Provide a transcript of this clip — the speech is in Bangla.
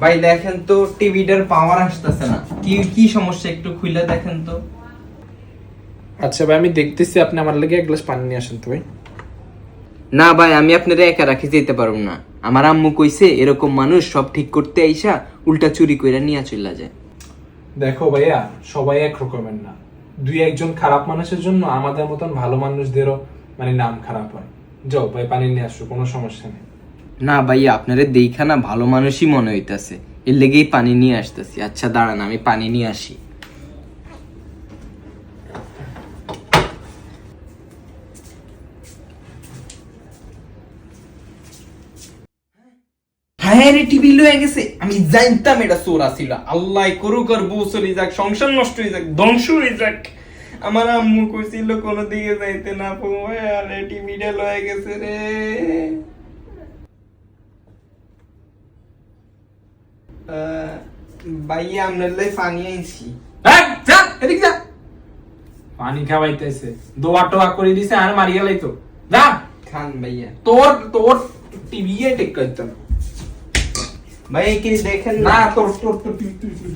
ভাই দেখেন তো টিভিটার পাওয়ার আসতেছে না, কি কি সমস্যা একটু খুলে দেখেন তো। আচ্ছা ভাই আমি দেখতেছি, আপনি আমার লাগে এক গ্লাস পানি নিয়ে আসেন তো ভাই। না ভাই আমি আপনারা একা রাখি যেতে পারবো না, আমার আম্মু কইছে এরকম মানুষ সব ঠিক করতে আইসা উল্টা চুরি কইরা নিয়ে চলে যায়। দেখো ভাইয়া, সবাই এক রকমের না, দুই একজন খারাপ মানুষের জন্য আমাদের মতন ভালো মানুষদেরও মানে নাম খারাপ হয়। যাও ভাই পানি নিয়ে আসো, কোনো সমস্যা নেই। না ভাইয়া আপনারে দেখা না ভালো মানুষই মনে হইতাছে, এর লেগেই পানি নিয়ে আসতেছি। আচ্ছা দাঁড়ান আমি পানি নিয়ে আসি। হ্যাঁ রে টিভি লয়ে গেছে, আমি জানতাম এটা চোর আসিল। আল্লাহ করুক আর বউ চলে যাক, সংসার নষ্ট হয়ে যাক, ধ্বংস হয়ে যাক। আমার আম্মু কইছিল কোনো দিকে যাইতে না পারে, আরে টিভিটা লয়ে গেছে রে। ভাইয়া আপনার লাই পানি আনছি। এই, যা, এদিক যা। পানি খাওয়াইতেছে, দোয়া টোয়া করে দিছে আর মারি গেলাই তো। যা, খান ভাইয়া। তোর তোর টিভি ঠিক করতে ভাই কি দেখেন না, তোর তোর টিভি